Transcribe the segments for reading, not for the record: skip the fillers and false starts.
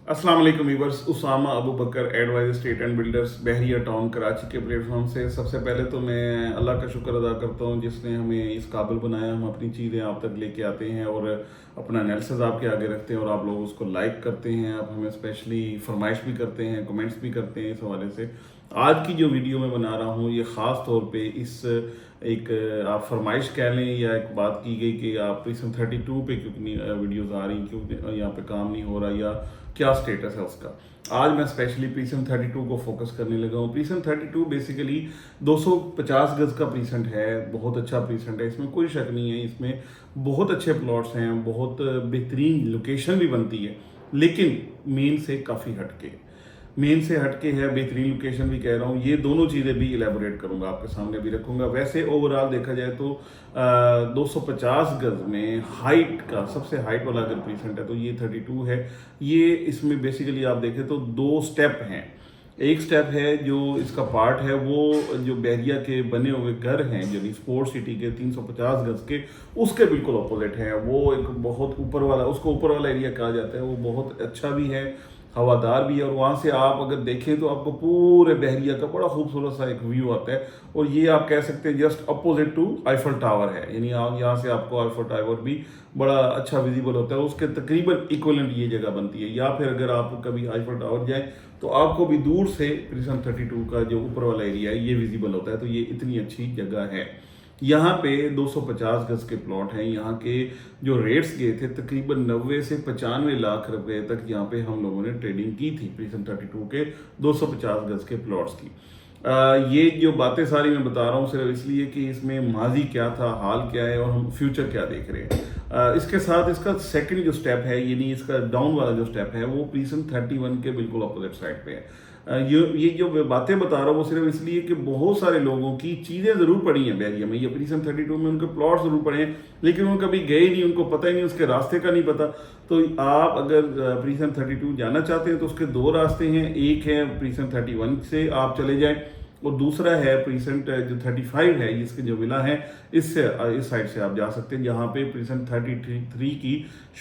अस्सलाम वालेकुम viewers. Usama Abu Bakar advisor state and builders Bahria Town Karachi के प्लेटफॉर्म से सबसे पहले तो मैं अल्लाह का शुक्र अदा करता हूँ जिसने हमें इस काबिल बनाया, हम अपनी चीज़ें आप तक लेके आते हैं और अपना एनालिसिस आपके आगे रखते हैं और आप लोग उसको लाइक करते हैं। आप हमें स्पेशली फरमाइश भी करते हैं, कमेंट्स भी करते हैं। इस हवाले से आज की जो वीडियो मैं बना रहा हूँ ये ख़ास तौर पे इस एक आप फरमाइश कह लें या एक बात की गई कि आप प्रीसम 32 पे क्यों नहीं वीडियोज़ आ रही, क्यों यहाँ पे काम नहीं हो रहा या क्या स्टेटस है उसका। आज मैं स्पेशली प्रीसम 32 को फोकस करने लगा हूँ। प्रीसम 32 बेसिकली 250 गज का प्रीसेंट है, बहुत अच्छा प्रीसेंट है, इसमें कोई शक नहीं है। इसमें बहुत अच्छे प्लॉट्स हैं, बहुत बेहतरीन लोकेशन भी बनती है, लेकिन मेन से काफ़ी हटके है, बेहतरीन लोकेशन भी कह रहा हूँ। ये दोनों चीज़ें भी इलेबोरेट करूँगा, आपके सामने भी रखूँगा। वैसे ओवरऑल देखा जाए तो 250 गज में हाइट का सबसे हाइट वाला अगर प्रीसेंट है तो ये 32 है। ये इसमें बेसिकली आप देखें तो दो स्टेप हैं। एक स्टेप है जो इसका पार्ट है, वो जो बहरिया के बने हुए घर हैं यानी स्पोर्ट्स सिटी के 350 गज के, उसके बिल्कुल अपोजिट है। वो एक बहुत ऊपर वाला, उसको ऊपर वाला एरिया कहा जाता है, वो बहुत अच्छा भी है, हवादार भी है। और वहाँ से आप अगर देखें तो आपको पूरे बहरिया का बड़ा खूबसूरत सा एक व्यू आता है। और ये आप कह सकते हैं just opposite to Eiffel tower है, यानी आप यहाँ से आपको आईफल टावर भी बड़ा अच्छा विजिबल होता है। उसके तकरीबन इक्वलेंट ये जगह बनती है। या फिर अगर आप कभी आईफल टावर जाएं तो आपको भी दूर से प्रिज्म 32 का जो ऊपर वाला एरिया है ये विजिबल होता है। तो ये इतनी अच्छी जगह है। यहाँ पे 250 गज के प्लॉट हैं। यहाँ के जो रेट्स गए थे तकरीबन 90 से 95 लाख रुपए तक यहाँ पे हम लोगों ने ट्रेडिंग की थी प्रीसम 32 के 250 गज के प्लॉट्स की। ये जो बातें सारी मैं बता रहा हूँ सिर्फ इसलिए कि इसमें माजी क्या था, हाल क्या है और हम फ्यूचर क्या देख रहे हैं। इसके साथ इसका सेकंड जो स्टेप है यानी इसका डाउन वाला जो स्टेप है वो प्रीसम 31 के बिल्कुल अपोजिट साइड पे है। ये जो मैं बातें बता रहा हूँ वो सिर्फ इसलिए कि बहुत सारे लोगों की चीज़ें ज़रूर पड़ी हैं बहरिया में, ये प्रीसम 32 में उनके प्लॉट ज़रूर पड़े हैं, लेकिन वो कभी गए नहीं, उनको पता ही नहीं, उसके रास्ते का नहीं पता। तो आप अगर प्रीसम 32 जाना चाहते हैं तो उसके दो रास्ते हैं। एक है प्रीसम 31 से आप चले जाएं और दूसरा है प्रीसेंट जो 35 है, इसके जो विला है इससे इस साइड से आप जा सकते हैं, जहाँ पे प्रीसेंट 33 की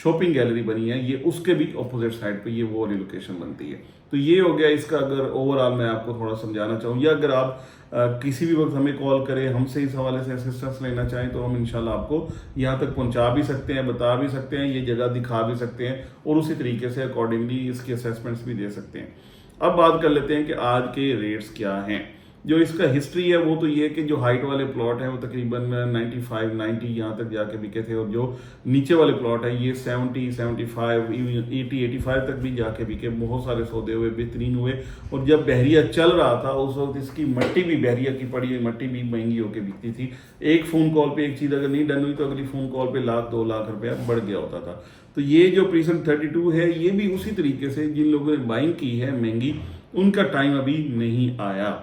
शॉपिंग गैलरी बनी है, ये उसके भी अपोजिट साइड पे ये वो वाली लोकेशन बनती है। तो ये हो गया इसका। अगर ओवरऑल मैं आपको थोड़ा समझाना चाहूँ या अगर आप किसी भी वक्त हमें कॉल करें, हमसे इस हवाले से असिस्टेंस लेना चाहें तो हम इंशाल्लाह आपको यहाँ तक पहुँचा भी सकते हैं, बता भी सकते हैं, ये जगह दिखा भी सकते हैं और उसी तरीके से अकॉर्डिंगली इसकी असेसमेंट्स भी दे सकते हैं। अब बात कर लेते हैं कि आज के रेट्स क्या हैं। जो इसका हिस्ट्री है वो तो ये है कि जो हाइट वाले प्लॉट हैं वो तकरीबन 95 90 यहाँ तक जाके बिके थे और जो नीचे वाले प्लॉट है ये 70 75 80 85 तक भी जाके बिके। बहुत सारे सौदे हुए, बेहतरीन हुए। और जब बहरिया चल रहा था उस वक्त इसकी मट्टी भी, बहरिया की पड़ी हुई मट्टी भी महंगी होकर बिकती थी। एक फ़ोन कॉल पे एक चीज़ अगर नहीं डन हुई तो अगली फ़ोन कॉल पे 1 लाख 2 लाख रुपया बढ़ गया होता था। तो ये जो प्रीसम 32 है ये भी उसी तरीके से जिन लोगों ने बाइंग की है महंगी, उनका टाइम अभी नहीं आया।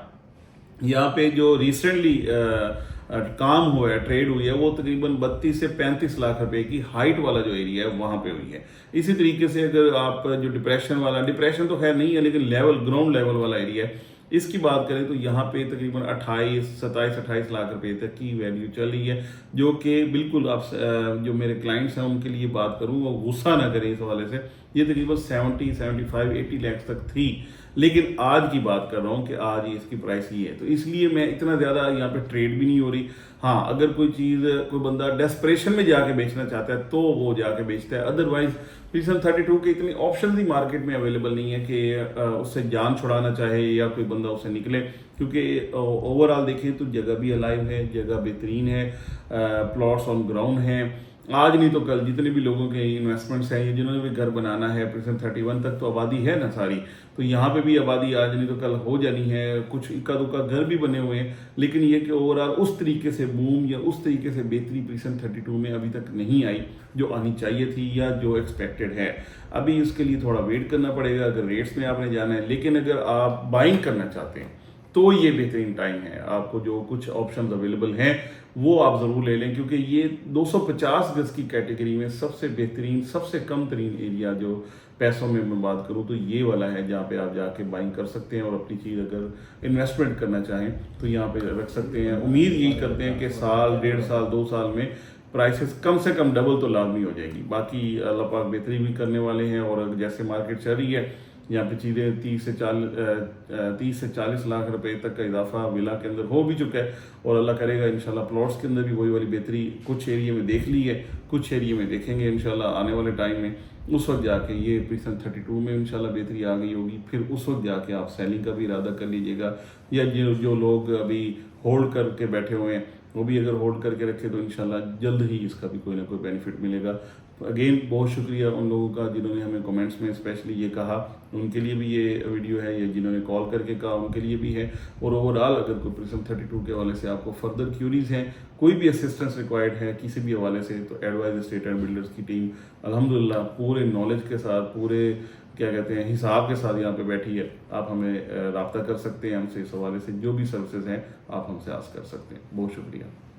यहाँ पे जो रिसेंटली काम हुआ है, ट्रेड हुई है, वो तकरीबन 32 से 35 लाख रुपए की हाइट वाला जो एरिया है वहाँ पे हुई है। इसी तरीके से अगर आप जो डिप्रेशन तो खैर नहीं है, लेकिन ग्राउंड लेवल वाला एरिया है, इसकी बात करें तो यहाँ पे तकरीबन 27 लाख रुपए तक की वैल्यू चल रही है, जो कि बिल्कुल आप जो मेरे क्लाइंट्स हैं उनके लिए बात करूँ वो गुस्सा ना करें इस हवाले से। ये तकरीबन 70 75 80 लाख तक थी, लेकिन आज की बात कर रहा हूँ कि आज इसकी प्राइस ये है। तो इसलिए मैं इतना ज़्यादा यहाँ पे ट्रेड भी नहीं हो रही। हाँ, अगर कोई चीज़ कोई बंदा डेस्परेशन में जाके बेचना चाहता है तो वो जाके बेचता है, अदरवाइज प्रीसम 32 के इतने ऑप्शन ही मार्केट में अवेलेबल नहीं है कि उससे जान छुड़ाना चाहे या कोई बंदा उससे निकले। क्योंकि ओवरऑल देखें तो जगह भी अलाइव है, जगह बेहतरीन है, प्लॉट्स ऑन ग्राउंड हैं। आज नहीं तो कल जितने भी लोगों के इन्वेस्टमेंट्स हैं, जिन्होंने भी घर बनाना है, प्रीसम 31 तक तो आबादी है ना सारी, तो यहाँ पे भी आबादी आज नहीं तो कल हो जानी है। कुछ इक्का दुक्का घर भी बने हुए हैं, लेकिन ये कि ओवरऑल उस तरीके से बूम या उस तरीके से बेहतरी प्रीसम 32 में अभी तक नहीं आई जो आनी चाहिए थी या जो एक्सपेक्टेड है। अभी इसके लिए थोड़ा वेट करना पड़ेगा अगर रेट्स में आपने जाना है। लेकिन अगर आप बाइंग करना चाहते हैं तो ये बेहतरीन टाइम है। आपको जो कुछ ऑप्शंस अवेलेबल हैं वो आप ज़रूर ले लें, क्योंकि ये 250 गज की कैटेगरी में सबसे बेहतरीन, सबसे कम तरीन एरिया जो पैसों में मैं बात करूँ तो ये वाला है, जहाँ पे आप जाके बाइंग कर सकते हैं और अपनी चीज़ अगर इन्वेस्टमेंट करना चाहें तो यहाँ पे रख सकते हैं। उम्मीद यही करते हैं कि साल 1.5 साल 2 साल में प्राइसेस कम से कम डबल तो लाजमी हो जाएगी। बाकी अल्लाह पाक बेहतरी भी करने वाले हैं, और जैसे मार्केट चल रही है यहाँ पे चीज़ें 30 से 40 लाख रुपए तक का इजाफा विला के अंदर हो भी चुका है, और अल्लाह करेगा इंशाल्लाह प्लॉट्स के अंदर भी वही वाली बेहतरी कुछ एरिया में देख ली है, कुछ एरिया में देखेंगे इंशाल्लाह आने वाले टाइम में। उस वक्त जाके ये प्रीसन 32 में इंशाल्लाह बेहतरी आ गई होगी, फिर उस वक्त जाके आप सेलिंग का भी इरादा कर लीजिएगा, या जो लोग अभी होल्ड करके बैठे हुए हैं वो भी अगर होल्ड करके रखे तो इंशाल्लाह जल्द ही इसका भी कोई ना कोई बेनिफिट मिलेगा। अगेन बहुत शुक्रिया उन लोगों का जिन्होंने हमें कमेंट्स में स्पेशली ये कहा, उनके लिए भी ये वीडियो है, या जिन्होंने कॉल करके कहा उनके लिए भी है। और ओवरऑल अगर कोई प्रिज्म 32 के हवाले से आपको फर्दर क्यूरीज हैं, कोई भी असिस्टेंस रिक्वायर्ड है किसी भी हवाले से, तो एडवाइज एस्टेट एंड बिल्डर्स की टीम अल्हम्दुलिल्लाह पूरे नॉलेज के साथ, पूरे क्या कहते हैं हिसाब के साथ यहाँ पे बैठी है। आप हमें रब्ता कर सकते हैं, हमसे इस हवाले से जो भी सर्विसेज हैं आप हमसे आस्क कर सकते हैं। बहुत शुक्रिया।